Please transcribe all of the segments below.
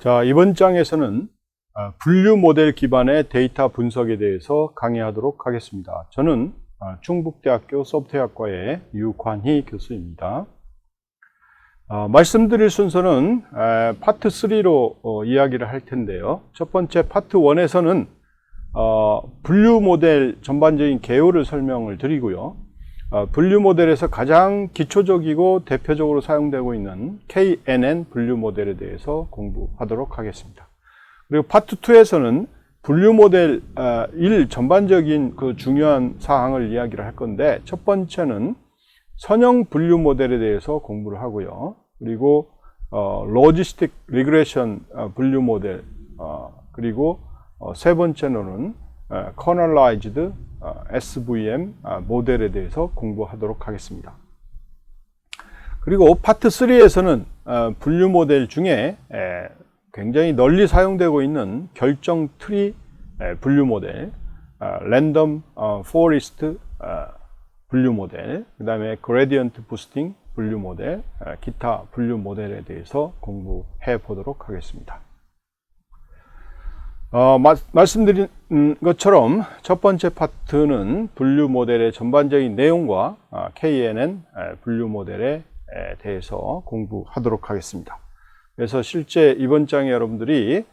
자, 이번 장에서는 분류 모델 기반의 데이터 분석에 대해서 강의하도록 하겠습니다. 저는 충북대학교 소프트웨어학과의 유관희 교수입니다. 말씀드릴 순서는 파트 3로 이야기를 할 텐데요. 첫 번째 파트 1에서는 분류 모델 전반적인 개요를 설명을 드리고요. 분류 모델에서 가장 기초적이고 대표적으로 사용되고 있는 KNN 분류 모델에 대해서 공부하도록 하겠습니다. 그리고 파트 2에서는 분류 모델 1 전반적인 그 중요한 사항을 이야기를 할 건데, 첫 번째는 선형 분류 모델에 대해서 공부를 하고요. 그리고 로지스틱 리그레션 분류 모델, 그리고 세 번째로는 커널라이즈드 SVM 모델에 대해서 공부하도록 하겠습니다. 그리고 파트 3에서는 분류 모델 중에 굉장히 널리 사용되고 있는 결정 트리 분류 모델, 랜덤 포레스트 분류 모델, 그 다음에 그레디언트 부스팅 분류 모델, 기타 분류 모델에 대해서 공부해 보도록 하겠습니다. 말씀드린 것처럼 첫 번째 파트는 분류 모델의 전반적인 내용과 KNN 분류 모델에 대해서 공부하도록 하겠습니다. 그래서 실제 이번 장에 여러분들이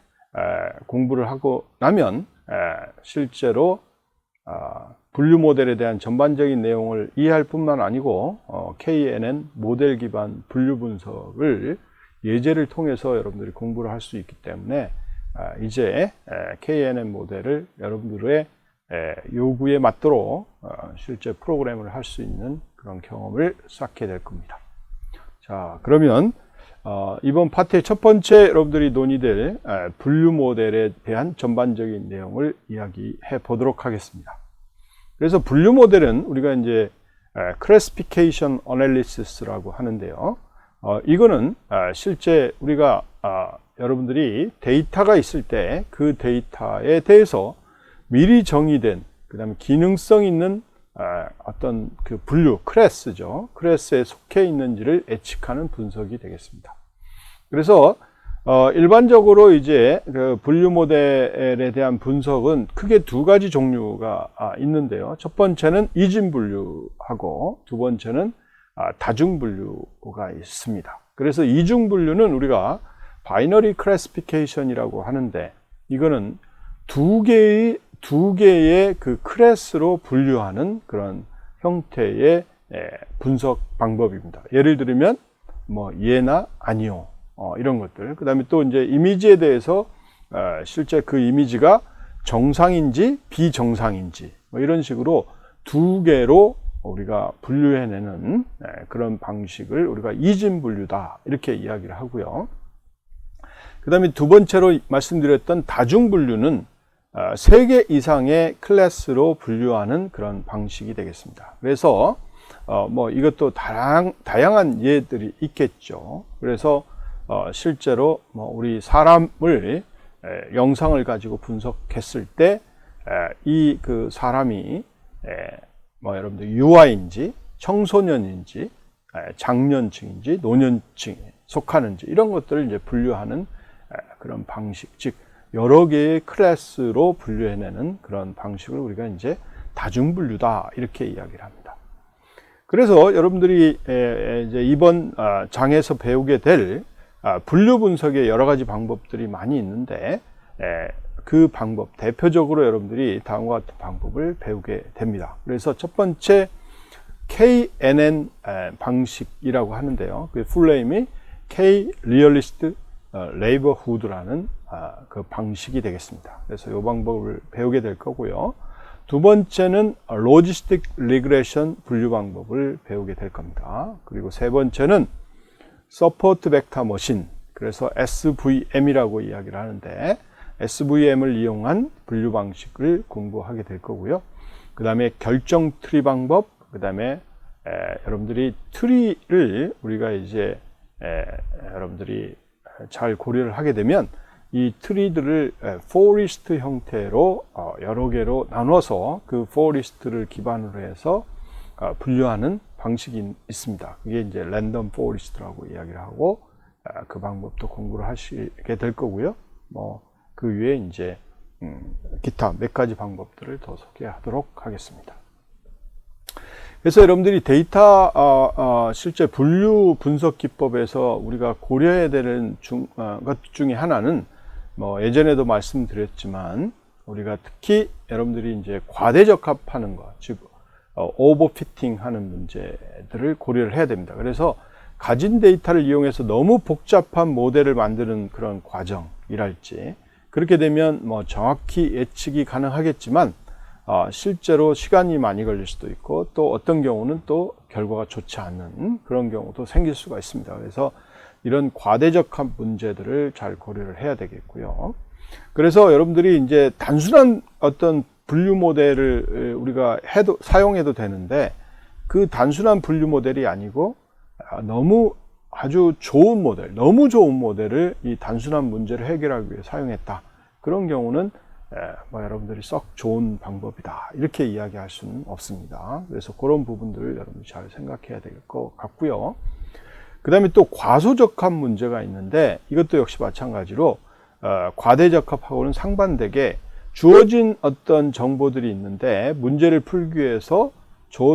공부를 하고 나면 실제로 분류 모델에 대한 전반적인 내용을 이해할 뿐만 아니고 KNN 모델 기반 분류 분석을 예제를 통해서 여러분들이 공부를 할 수 있기 때문에 이제 KNN 모델을 여러분들의 요구에 맞도록 실제 프로그램을 할 수 있는 그런 경험을 쌓게 될 겁니다. 자, 그러면 이번 파트의 첫 번째 여러분들이 논의될 분류 모델에 대한 전반적인 내용을 이야기해 보도록 하겠습니다. 그래서 분류 모델은 우리가 이제 Classification Analysis라고 하는데요. 이거는 실제 우리가 여러분들이 데이터가 있을 때 그 데이터에 대해서 미리 정의된, 그 다음에 기능성 있는 어떤 그 분류, 클래스죠. 클래스에 속해 있는지를 예측하는 분석이 되겠습니다. 그래서 일반적으로 이제 그 분류 모델에 대한 분석은 크게 두 가지 종류가 있는데요. 첫 번째는 이진 분류하고 두 번째는 다중 분류가 있습니다. 그래서 이중 분류는 우리가 바이너리 클래시피케이션이라고 하는데, 이거는 두 개의 그 클래스로 분류하는 그런 형태의 분석 방법입니다. 예를 들면 뭐 예나 아니요, 이런 것들. 그 다음에 또 이제 이미지에 대해서 실제 그 이미지가 정상인지 비정상인지 뭐 이런 식으로 두 개로 우리가 분류해내는 그런 방식을 우리가 이진 분류다, 이렇게 이야기를 하고요. 그 다음에 두 번째로 말씀드렸던 다중 분류는 3개 이상의 클래스로 분류하는 그런 방식이 되겠습니다. 그래서 뭐 이것도 다양한 예들이 있겠죠. 그래서 실제로 뭐 우리 사람을 영상을 가지고 분석했을 때 이 그 사람이 뭐 여러분들 유아인지 청소년인지 장년층인지 노년층에 속하는지 이런 것들을 이제 분류하는 그런 방식, 즉 여러 개의 클래스로 분류해내는 그런 방식을 우리가 이제 다중분류다, 이렇게 이야기를 합니다. 그래서 여러분들이 이제 이번 장에서 배우게 될 분류 분석의 여러 가지 방법들이 많이 있는데, 그 방법, 대표적으로 여러분들이 다음과 같은 방법을 배우게 됩니다. 그래서 첫 번째 KNN 방식이라고 하는데요. 그 풀네임이 K-Realist Neighborhood라는 그 방식이 되겠습니다. 그래서 이 방법을 배우게 될 거고요. 두 번째는 Logistic Regression 분류 방법을 배우게 될 겁니다. 그리고 세 번째는 Support Vector Machine, 그래서 SVM이라고 이야기를 하는데, SVM을 이용한 분류 방식을 공부하게 될 거고요. 그 다음에 결정 트리 방법, 그 다음에 여러분들이 트리를 우리가 이제 여러분들이 잘 고려를 하게 되면 이 트리들을 포리스트 형태로 여러 개로 나눠서 그 포리스트를 기반으로 해서 분류하는 방식이 있습니다. 그게 이제 랜덤 포리스트라고 이야기를 하고, 그 방법도 공부를 하시게 될 거고요. 그 위에 이제 기타 몇 가지 방법들을 더 소개하도록 하겠습니다. 그래서 여러분들이 데이터 실제 분류 분석 기법에서 우리가 고려해야 되는 것 중에 하나는 예전에도 말씀드렸지만 우리가 특히 여러분들이 이제 과대적합하는 것, 즉 오버피팅 하는 문제들을 고려를 해야 됩니다. 그래서 가진 데이터를 이용해서 너무 복잡한 모델을 만드는 그런 과정이랄지, 그렇게 되면 정확히 예측이 가능하겠지만 실제로 시간이 많이 걸릴 수도 있고, 또 어떤 경우는 또 결과가 좋지 않는 그런 경우도 생길 수가 있습니다. 그래서 이런 과대적합 문제들을 잘 고려를 해야 되겠고요. 그래서 여러분들이 이제 단순한 어떤 분류 모델을 우리가 사용해도 되는데, 그 단순한 분류 모델이 아니고 너무 아주 좋은 모델, 너무 좋은 모델을 이 단순한 문제를 해결하기 위해 사용했다. 그런 경우는 여러분들이 썩 좋은 방법이다, 이렇게 이야기할 수는 없습니다. 그래서 그런 부분들을 여러분이 잘 생각해야 될 것 같고요. 그 다음에 또 과소적합 문제가 있는데, 이것도 역시 마찬가지로 과대적합하고는 상반되게 주어진 어떤 정보들이 있는데 문제를 풀기 위해서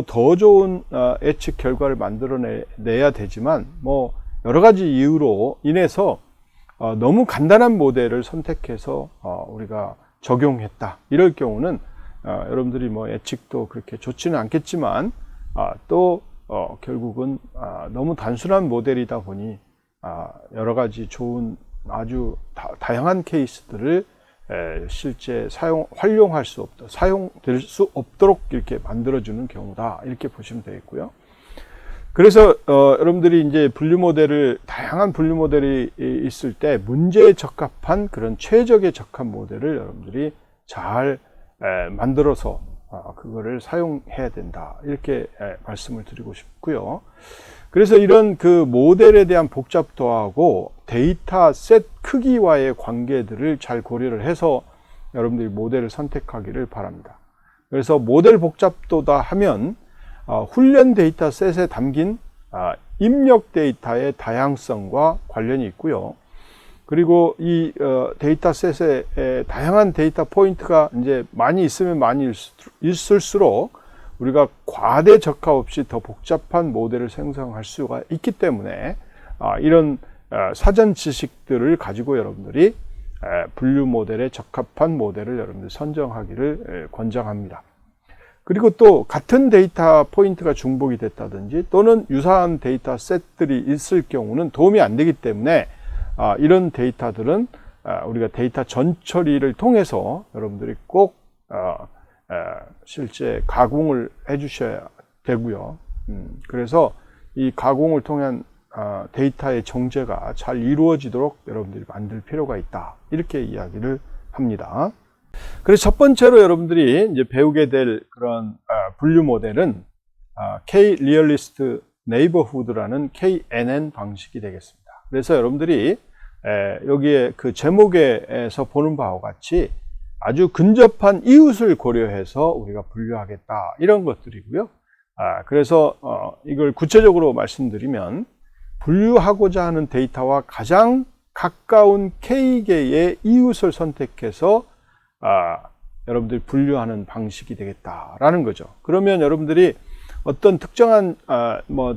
더 좋은 예측 결과를 만들어내야 되지만 여러 가지 이유로 인해서 너무 간단한 모델을 선택해서 우리가 적용했다. 이럴 경우는 여러분들이 예측도 그렇게 좋지는 않겠지만 또 결국은 너무 단순한 모델이다 보니 여러 가지 좋은 아주 다양한 케이스들을 실제 활용할 수 없다, 사용될 수 없도록 이렇게 만들어주는 경우다, 이렇게 보시면 되겠고요. 그래서 여러분들이 이제 분류 모델을, 다양한 분류 모델이 있을 때 문제에 적합한 그런 최적에 적합한 모델을 여러분들이 잘 만들어서 그거를 사용해야 된다, 이렇게 말씀을 드리고 싶고요. 그래서 이런 그 모델에 대한 복잡도하고 데이터 셋 크기와의 관계들을 잘 고려를 해서 여러분들이 모델을 선택하기를 바랍니다. 그래서 모델 복잡도다 하면 훈련 데이터 셋에 담긴 입력 데이터의 다양성과 관련이 있고요. 그리고 이 데이터 셋에 다양한 데이터 포인트가 이제 많이 있으면 많이 있을수록 우리가 과대적합 없이 더 복잡한 모델을 생성할 수가 있기 때문에 이런 사전 지식들을 가지고 여러분들이 분류 모델에 적합한 모델을 여러분들이 선정하기를 권장합니다. 그리고 또 같은 데이터 포인트가 중복이 됐다든지 또는 유사한 데이터 셋들이 있을 경우는 도움이 안 되기 때문에 이런 데이터들은 우리가 데이터 전처리를 통해서 여러분들이 꼭 실제 가공을 해 주셔야 되고요. 그래서 이 가공을 통한 데이터의 정제가 잘 이루어지도록 여러분들이 만들 필요가 있다, 이렇게 이야기를 합니다. 그래서 첫 번째로 여러분들이 이제 배우게 될 그런 분류 모델은 K-Realist Neighborhood라는 KNN 방식이 되겠습니다. 그래서 여러분들이 여기에 그 제목에서 보는 바와 같이 아주 근접한 이웃을 고려해서 우리가 분류하겠다, 이런 것들이고요. 그래서 이걸 구체적으로 말씀드리면, 분류하고자 하는 데이터와 가장 가까운 K개의 이웃을 선택해서 여러분들이 분류하는 방식이 되겠다라는 거죠. 그러면 여러분들이 어떤 특정한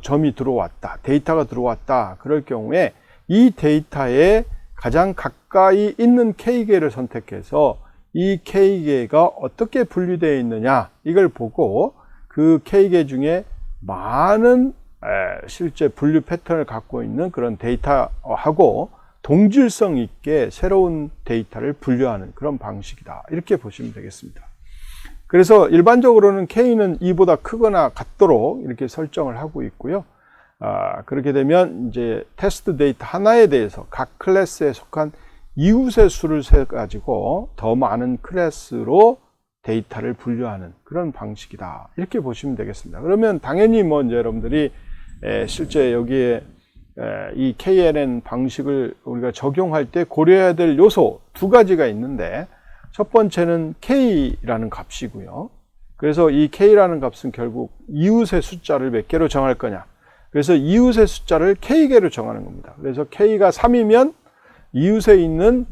점이 들어왔다, 데이터가 들어왔다, 그럴 경우에 이 데이터에 가장 가까이 있는 K개를 선택해서 이 K개가 어떻게 분류되어 있느냐, 이걸 보고 그 K개 중에 많은 실제 분류 패턴을 갖고 있는 그런 데이터하고 동질성 있게 새로운 데이터를 분류하는 그런 방식이다, 이렇게 보시면 되겠습니다. 그래서 일반적으로는 K는 2보다 크거나 같도록 이렇게 설정을 하고 있고요. 그렇게 되면 이제 테스트 데이터 하나에 대해서 각 클래스에 속한 이웃의 수를 세 가지고 더 많은 클래스로 데이터를 분류하는 그런 방식이다, 이렇게 보시면 되겠습니다. 그러면 당연히 이제 여러분들이 실제 여기에 이 KNN 방식을 우리가 적용할 때 고려해야 될 요소 두 가지가 있는데, 첫 번째는 K라는 값이고요. 그래서 이 K라는 값은 결국 이웃의 숫자를 몇 개로 정할 거냐. 그래서 이웃의 숫자를 K개로 정하는 겁니다. 그래서 K가 3이면 이웃에 있는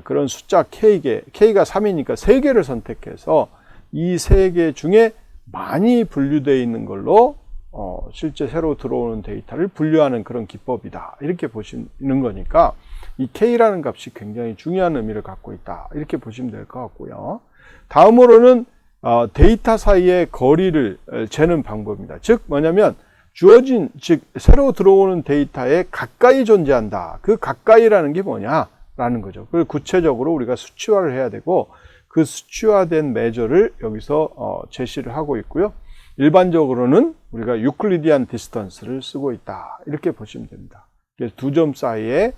그런 숫자 K개, K가 3이니까 3개를 선택해서 이 3개 중에 많이 분류되어 있는 걸로 실제 새로 들어오는 데이터를 분류하는 그런 기법이다. 이렇게 보시는 거니까 이 K라는 값이 굉장히 중요한 의미를 갖고 있다. 이렇게 보시면 될 것 같고요. 다음으로는 데이터 사이의 거리를 재는 방법입니다. 즉 뭐냐면 주어진, 즉 새로 들어오는 데이터에 가까이 존재한다. 그 가까이라는 게 뭐냐라는 거죠. 그걸 구체적으로 우리가 수치화를 해야 되고 그 수치화된 매저를 여기서 제시를 하고 있고요. 일반적으로는 우리가 유클리디안 디스턴스를 쓰고 있다. 이렇게 보시면 됩니다. 그래서 두 점 사이에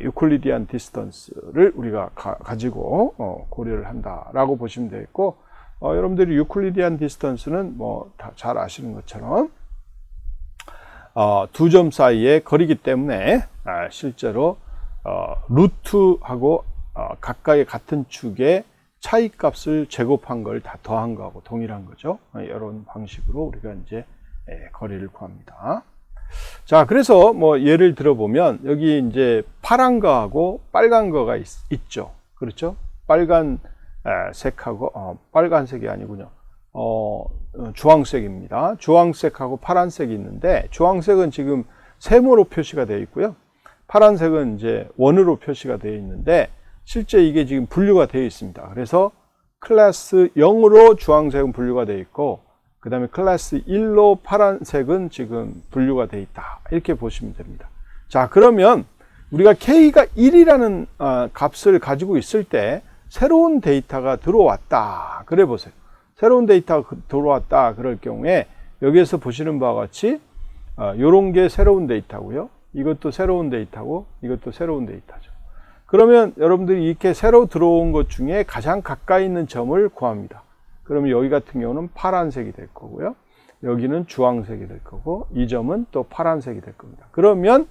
유클리디안 디스턴스를 우리가 가지고 고려를 한다라고 보시면 되겠고, 여러분들이 유클리디안 디스턴스는 뭐 다 잘 아시는 것처럼 두 점 사이의 거리기 때문에 실제로 루트하고 가까이 같은 축의 차이값을 제곱한 걸 다 더한 거하고 동일한 거죠. 이런 방식으로 우리가 이제 거리를 구합니다. 자, 그래서 뭐 예를 들어보면 여기 이제 파란 거하고 빨간 거가 있죠. 그렇죠? 빨간 색하고 빨간색이 아니군요. 주황색입니다. 주황색하고 파란색이 있는데 주황색은 지금 세모로 표시가 되어 있고요. 파란색은 이제 원으로 표시가 되어 있는데 실제 이게 지금 분류가 되어 있습니다. 그래서 클래스 0으로 주황색은 분류가 되어 있고 그 다음에 클래스 1로 파란색은 지금 분류가 되어 있다. 이렇게 보시면 됩니다. 자, 그러면 우리가 K가 1이라는 값을 가지고 있을 때 새로운 데이터가 들어왔다. 그래 보세요. 새로운 데이터가 들어왔다. 그럴 경우에 여기에서 보시는 바와 같이 요런 게 새로운 데이터고요. 이것도 새로운 데이터고 이것도 새로운 데이터죠. 그러면 여러분들이 이렇게 새로 들어온 것 중에 가장 가까이 있는 점을 구합니다. 그러면 여기 같은 경우는 파란색이 될 거고요. 여기는 주황색이 될 거고 이 점은 또 파란색이 될 겁니다. 그러면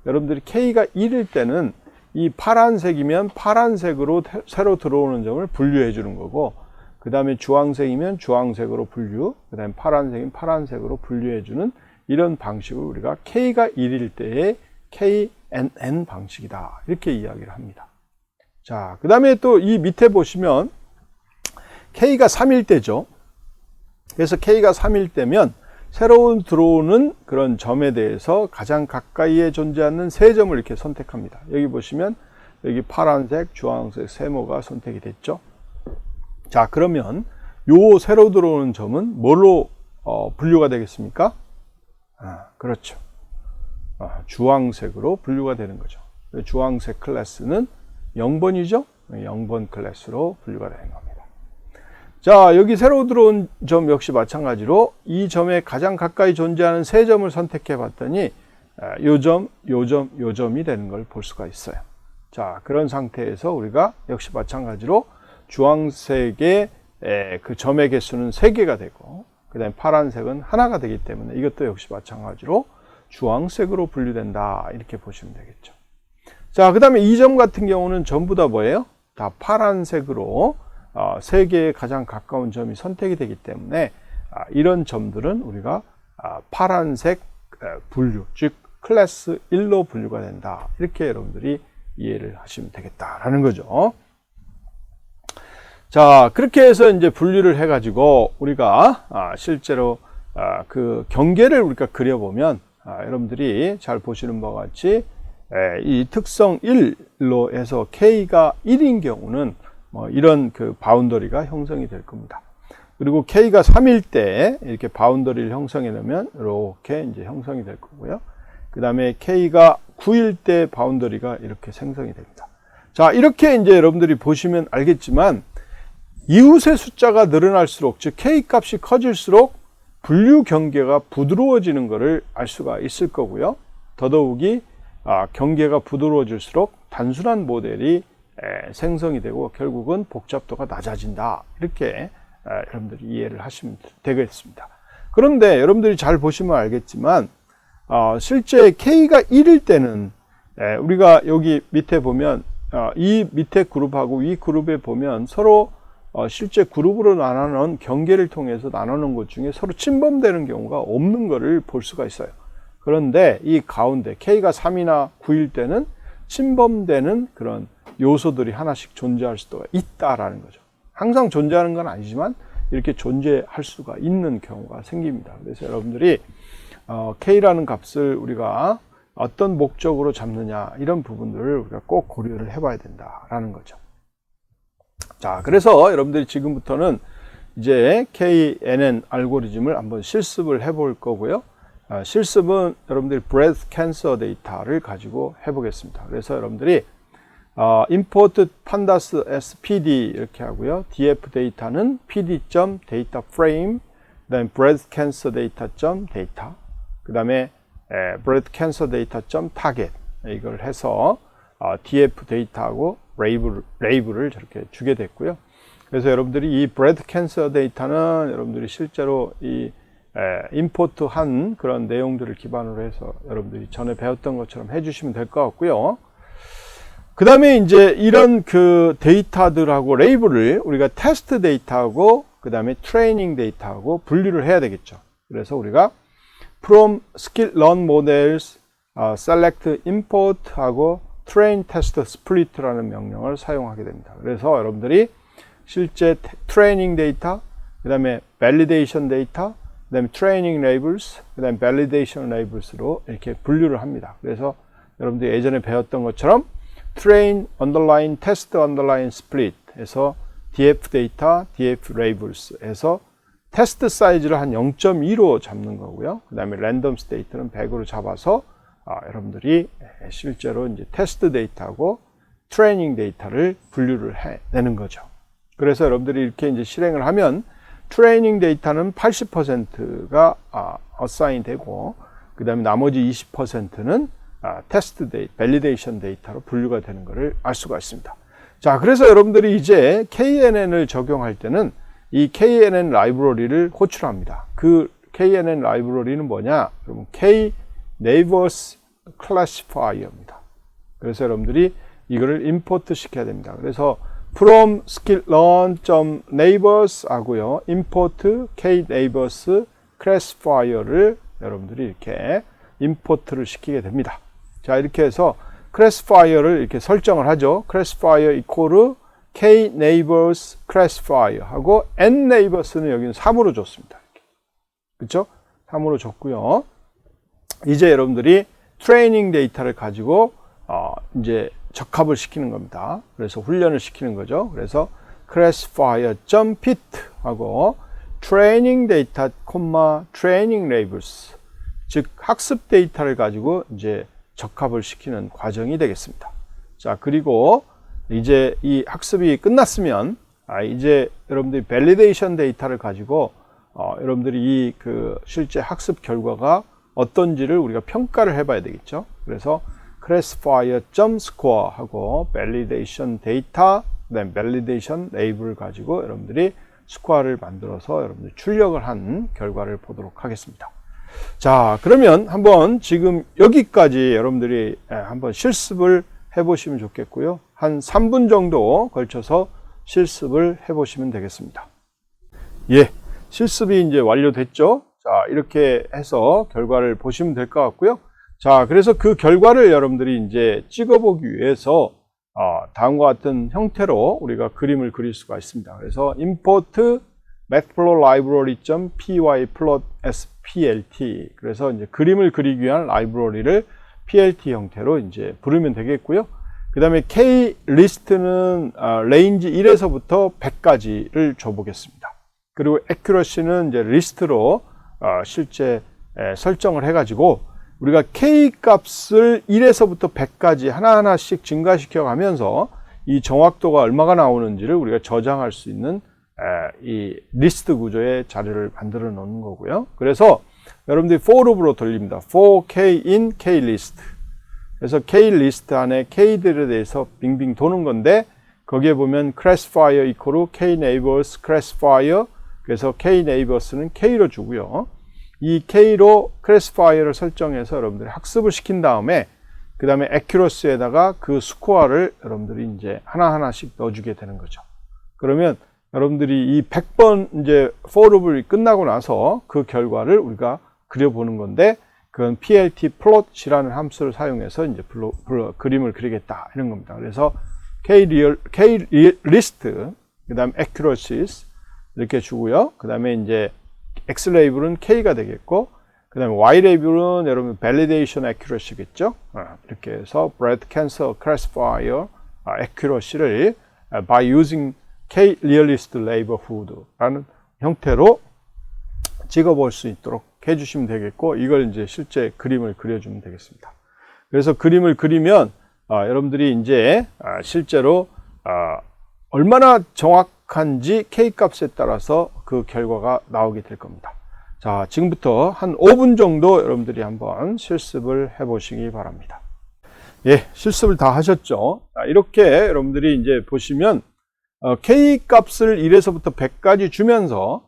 여러분들이 K가 1일 때는 이 파란색이면 파란색으로 새로 들어오는 점을 분류해 주는 거고 그 다음에 주황색이면 주황색으로 분류, 그 다음에 파란색이면 파란색으로 분류해 주는 이런 방식을 우리가 K가 1일 때의 KNN 방식이다. 이렇게 이야기를 합니다. 자, 그 다음에 또 이 밑에 보시면 K가 3일 때죠. 그래서 K가 3일 때면 새로운 들어오는 그런 점에 대해서 가장 가까이에 존재하는 세 점을 이렇게 선택합니다. 여기 보시면 여기 파란색, 주황색 세모가 선택이 됐죠. 자, 그러면 요 새로 들어오는 점은 뭘로 분류가 되겠습니까? 그렇죠. 주황색으로 분류가 되는 거죠. 주황색 클래스는 0번이죠. 0번 클래스로 분류가 되는 겁니다. 자, 여기 새로 들어온 점 역시 마찬가지로 이 점에 가장 가까이 존재하는 세 점을 선택해 봤더니 요 점, 요 점, 요 점이 되는 걸 볼 수가 있어요. 자, 그런 상태에서 우리가 역시 마찬가지로 주황색의 그 점의 개수는 3개가 되고 그 다음에 파란색은 하나가 되기 때문에 이것도 역시 마찬가지로 주황색으로 분류된다. 이렇게 보시면 되겠죠. 자, 그 다음에 이 점 같은 경우는 전부 다 뭐예요? 다 파란색으로 3개의 가장 가까운 점이 선택이 되기 때문에 이런 점들은 우리가 파란색 분류, 즉 클래스 1로 분류가 된다. 이렇게 여러분들이 이해를 하시면 되겠다라는 거죠. 자, 그렇게 해서 이제 분류를 해가지고 우리가 실제로 그 경계를 우리가 그려보면 여러분들이 잘 보시는 바와 같이 이 특성 1로 해서 K가 1인 경우는 뭐 이런 그 바운더리가 형성이 될 겁니다. 그리고 K가 3일 때 이렇게 바운더리를 형성해 놓으면 이렇게 이제 형성이 될 거고요. 그 다음에 K가 9일 때 바운더리가 이렇게 생성이 됩니다. 자, 이렇게 이제 여러분들이 보시면 알겠지만 이웃의 숫자가 늘어날수록, 즉 K 값이 커질수록 분류 경계가 부드러워지는 것을 알 수가 있을 거고요. 더더욱이 경계가 부드러워질수록 단순한 모델이 생성이 되고 결국은 복잡도가 낮아진다. 이렇게 여러분들이 이해를 하시면 되겠습니다. 그런데 여러분들이 잘 보시면 알겠지만 실제 K가 1일 때는 우리가 여기 밑에 보면 이 밑에 그룹하고 위 그룹에 보면 서로 실제 그룹으로 나눠놓은 경계를 통해서 나눠놓은 것 중에 서로 침범되는 경우가 없는 것을 볼 수가 있어요. 그런데 이 가운데 K가 3이나 9일 때는 침범되는 그런 요소들이 하나씩 존재할 수도 있다라는 거죠. 항상 존재하는 건 아니지만 이렇게 존재할 수가 있는 경우가 생깁니다. 그래서 여러분들이 K라는 값을 우리가 어떤 목적으로 잡느냐 이런 부분들을 우리가 꼭 고려를 해봐야 된다라는 거죠. 자, 그래서 여러분들이 지금부터는 이제 KNN 알고리즘을 한번 실습을 해볼 거고요. 실습은 여러분들이 breast cancer 데이터를 가지고 해보겠습니다. 그래서 여러분들이 import pandas spd 이렇게 하고요. df 데이터는 pd.dataframe, 그다음에 breast cancer data.data, 그다음에 breast cancer data.target 이걸 해서 df 데이터하고 레이블을 저렇게 주게 됐고요. 그래서 여러분들이 이 breast cancer 데이터는 여러분들이 실제로 이 임포트한 그런 내용들을 기반으로 해서 여러분들이 전에 배웠던 것처럼 해주시면 될 것 같고요. 그 다음에 이제 이런 그 데이터들하고 레이블을 우리가 테스트 데이터하고 그 다음에 트레이닝 데이터하고 분류를 해야 되겠죠. 그래서 우리가 from skill learn models select import 하고 train test split라는 명령을 사용하게 됩니다. 그래서 여러분들이 실제 트레이닝 데이터, 그 다음에 validation 데이터, 그 다음에 트레이닝 레이블스, 그 다음에 validation 레이블스로 이렇게 분류를 합니다. 그래서 여러분들이 예전에 배웠던 것처럼 train underline test underline split 해서 df 데이터, df 레이블스 해서 테스트 사이즈를 한 0.2로 잡는 거고요. 그 다음에 랜덤 스테이트는 100으로 잡아서 여러분들이 실제로 이제 테스트 데이터하고 트레이닝 데이터를 분류를 해내는 거죠. 그래서 여러분들이 이렇게 이제 실행을 하면 트레이닝 데이터는 80%가 어사인 되고 그 다음에 나머지 20%는 테스트 데이터, 밸리데이션 데이터로 분류가 되는 것을 알 수가 있습니다. 자, 그래서 여러분들이 이제 KNN을 적용할 때는 이 KNN 라이브러리를 호출합니다. 그 KNN 라이브러리는 뭐냐? 여러분 K-Neighbors Classifier입니다. 그래서 여러분들이 이거를 임포트 시켜야 됩니다. 그래서 from skilllearn.neighbors 하고요. import K-Neighbors Classifier를 여러분들이 이렇게 임포트를 시키게 됩니다. 자, 이렇게 해서 classifier를 이렇게 설정을 하죠. classifier equal K-Neighbors Classifier 하고 N-Neighbors는 여기는 3으로 줬습니다. 그렇죠? 3으로 줬고요. 이제 여러분들이 트레이닝 데이터를 가지고 이제 적합을 시키는 겁니다. 그래서 훈련을 시키는 거죠. 그래서 classifier.fit 하고 training data, training labels, 즉 학습 데이터를 가지고 이제 적합을 시키는 과정이 되겠습니다. 자, 그리고 이제 이 학습이 끝났으면 이제 여러분들이 밸리데이션 데이터를 가지고 여러분들이 이 그 실제 학습 결과가 어떤지를 우리가 평가를 해봐야 되겠죠. 그래서 classifier.score 하고 validation data, 그다음 validation label 가지고 여러분들이 스코어를 만들어서 여러분들이 출력을 한 결과를 보도록 하겠습니다. 자, 그러면 한번 지금 여기까지 여러분들이 한번 실습을 해보시면 좋겠고요. 한 3분 정도 걸쳐서 실습을 해보시면 되겠습니다. 예, 실습이 이제 완료됐죠. 자, 이렇게 해서 결과를 보시면 될 것 같고요. 자, 그래서 그 결과를 여러분들이 이제 찍어보기 위해서 다음과 같은 형태로 우리가 그림을 그릴 수가 있습니다. 그래서 import matplotlib.py.plot.splt, 그래서 이제 그림을 그리기 위한 라이브러리를 plt 형태로 이제 부르면 되겠고요. 그 다음에 klist는 range 1에서부터 100까지를 줘보겠습니다. 그리고 accuracy는 이제 리스트로 실제 설정을 해가지고 우리가 k 값을 1에서부터 100까지 하나하나씩 증가시켜 가면서 이 정확도가 얼마가 나오는지를 우리가 저장할 수 있는 이 리스트 구조의 자료를 만들어 놓는 거고요. 그래서 여러분들이 for loop으로 돌립니다. for k in k list. 그래서 k list 안에 k들에 대해서 빙빙 도는 건데 거기에 보면 classifier equal k neighbors classifier, 그래서 k neighbors는 k로 주고요. 이 k로 classifier를 설정해서 여러분들이 학습을 시킨 다음에 그 다음에 accuracy에다가 그 스코어를 여러분들이 이제 하나하나씩 넣어주게 되는 거죠. 그러면 여러분들이 이 100번 이제 for loop이 끝나고 나서 그 결과를 우리가 그려보는 건데 그건 plt plot이라는 함수를 사용해서 이제 그림을 그리겠다 이런 겁니다. 그래서 klist 그다음 accuracies 이렇게 주고요. 그다음에 이제 x 레이블은 k가 되겠고, 그다음에 y 레이블은 여러분 validation accuracy겠죠. 이렇게 해서 breast cancer classifier accuracy를 by using k-realist neighborhood라는 형태로 찍어볼 수 있도록 해주시면 되겠고, 이걸 이제 실제 그림을 그려주면 되겠습니다. 그래서 그림을 그리면 여러분들이 이제 실제로 얼마나 정확한지 K값에 따라서 그 결과가 나오게 될 겁니다. 자, 지금부터 한 5분 정도 여러분들이 한번 실습을 해 보시기 바랍니다. 예, 실습을 다 하셨죠? 이렇게 여러분들이 이제 보시면 K값을 1에서부터 100까지 주면서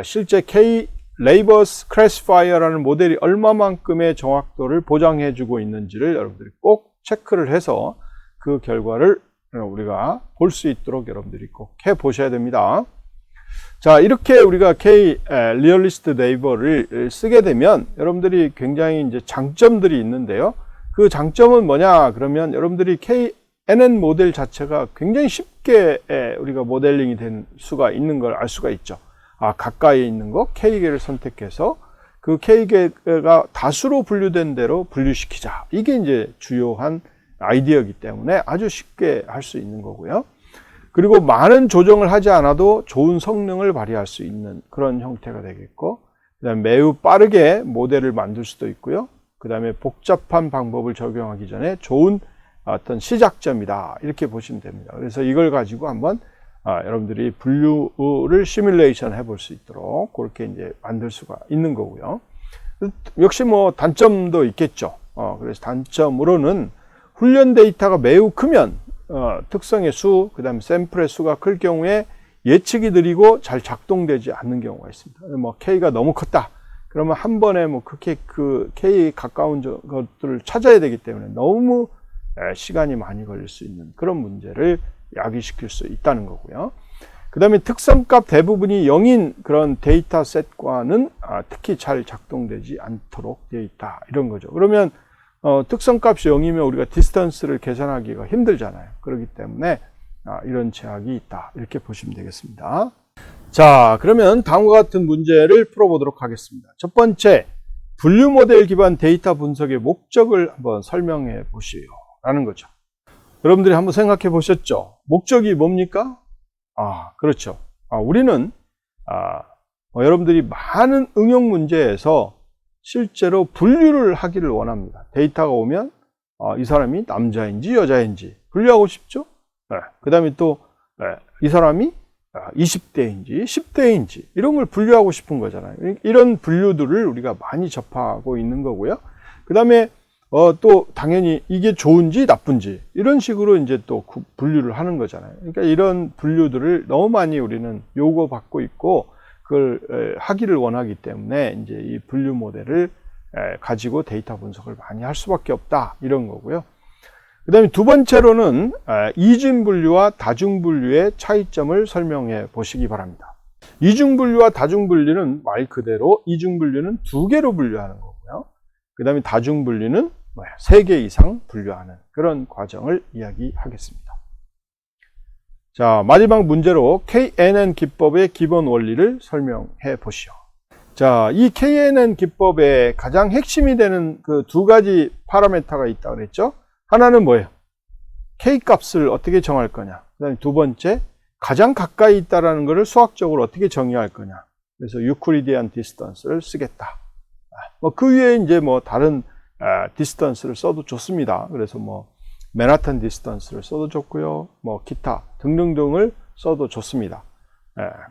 실제 K-Labels Classifier라는 모델이 얼마만큼의 정확도를 보장해 주고 있는지를 여러분들이 꼭 체크를 해서 그 결과를 우리가 볼 수 있도록 여러분들이 꼭 해 보셔야 됩니다. 자, 이렇게 우리가 K-Realist Neighbor를 쓰게 되면 여러분들이 굉장히 이제 장점들이 있는데요. 그 장점은 뭐냐 그러면 여러분들이 KNN 모델 자체가 굉장히 쉽게 우리가 모델링이 된 수가 있는 걸 알 수가 있죠. 가까이에 있는 거 K개를 선택해서 그 K개가 다수로 분류된 대로 분류시키자. 이게 이제 주요한 아이디어이기 때문에 아주 쉽게 할 수 있는 거고요. 그리고 많은 조정을 하지 않아도 좋은 성능을 발휘할 수 있는 그런 형태가 되겠고, 그다음에 매우 빠르게 모델을 만들 수도 있고요. 그 다음에 복잡한 방법을 적용하기 전에 좋은 어떤 시작점이다 이렇게 보시면 됩니다. 그래서 이걸 가지고 한번 여러분들이 분류를 시뮬레이션 해볼 수 있도록 그렇게 이제 만들 수가 있는 거고요. 역시 뭐 단점도 있겠죠. 그래서 단점으로는 훈련 데이터가 매우 크면 특성의 수, 그 다음에 샘플의 수가 클 경우에 예측이 느리고 잘 작동되지 않는 경우가 있습니다. 뭐 K가 너무 컸다. 그러면 한 번에 뭐 그렇게 그 K에 가까운 것들을 찾아야 되기 때문에 너무 시간이 많이 걸릴 수 있는 그런 문제를 야기시킬 수 있다는 거고요. 그 다음에 특성값 대부분이 0인 그런 데이터 셋과는 특히 잘 작동되지 않도록 되어 있다. 이런 거죠. 그러면 특성값이 0이면 우리가 디스턴스를 계산하기가 힘들잖아요. 그렇기 때문에 이런 제약이 있다. 이렇게 보시면 되겠습니다. 자, 그러면 다음과 같은 문제를 풀어보도록 하겠습니다. 첫 번째, 분류 모델 기반 데이터 분석의 목적을 한번 설명해 보시오 라는 거죠. 여러분들이 한번 생각해 보셨죠? 목적이 뭡니까? 그렇죠. 우리는 여러분들이 많은 응용 문제에서 실제로 분류를 하기를 원합니다. 데이터가 오면 이 사람이 남자인지 여자인지 분류하고 싶죠? 그 다음에 또 이 사람이 20대인지 10대인지 이런 걸 분류하고 싶은 거잖아요. 이런 분류들을 우리가 많이 접하고 있는 거고요. 그 다음에 또 당연히 이게 좋은지 나쁜지 이런 식으로 이제 또 분류를 하는 거잖아요. 그러니까 이런 분류들을 너무 많이 우리는 요구받고 있고 그걸 하기를 원하기 때문에 이제 이 분류 모델을 가지고 데이터 분석을 많이 할 수밖에 없다 이런 거고요. 그 다음에 두 번째로는 이중 분류와 다중 분류의 차이점을 설명해 보시기 바랍니다. 이중 분류와 다중 분류는 말 그대로 이중 분류는 2개로 분류하는 거고요. 그 다음에 다중 분류는 3개 이상 분류하는 그런 과정을 이야기하겠습니다. 자, 마지막 문제로 KNN 기법의 기본 원리를 설명해 보시오. 자, 이 KNN 기법의 가장 핵심이 되는 그 2가지 파라미터가 있다고 그랬죠? 하나는 뭐예요? K 값을 어떻게 정할 거냐. 그 다음에 두 번째, 가장 가까이 있다라는 것을 수학적으로 어떻게 정의할 거냐. 그래서 유클리디안 디스턴스를 쓰겠다. 그 위에 이제 뭐 다른 디스턴스를 써도 좋습니다. 그래서 뭐 맨하탄 디스턴스를 써도 좋고요. 뭐 기타 등등등을 써도 좋습니다.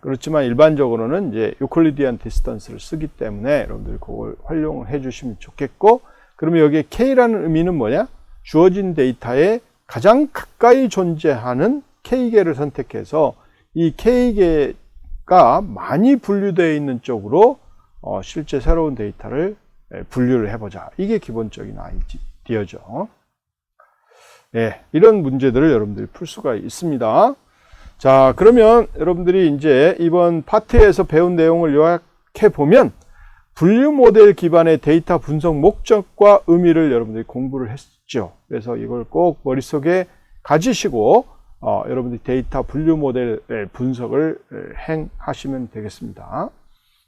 그렇지만 일반적으로는 이제 유클리디안 디스턴스를 쓰기 때문에 여러분들이 그걸 활용을 해 주시면 좋겠고, 그러면 여기에 K라는 의미는 뭐냐? 주어진 데이터에 가장 가까이 존재하는 K개를 선택해서 이 K개가 많이 분류되어 있는 쪽으로 실제 새로운 데이터를 분류를 해보자. 이게 기본적인 아이디어죠. 예, 이런 문제들을 여러분들이 풀 수가 있습니다. 자, 그러면 여러분들이 이제 이번 파트에서 배운 내용을 요약해 보면 분류 모델 기반의 데이터 분석 목적과 의미를 여러분들이 공부를 했죠. 그래서 이걸 꼭 머릿속에 가지시고 여러분들이 데이터 분류 모델 분석을 행하시면 되겠습니다.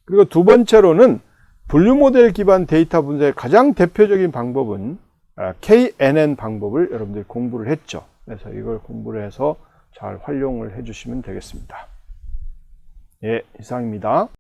그리고 두 번째로는 분류 모델 기반 데이터 분석의 가장 대표적인 방법은 KNN 방법을 여러분들이 공부를 했죠. 그래서 이걸 공부를 해서 잘 활용을 해 주시면 되겠습니다. 예, 이상입니다.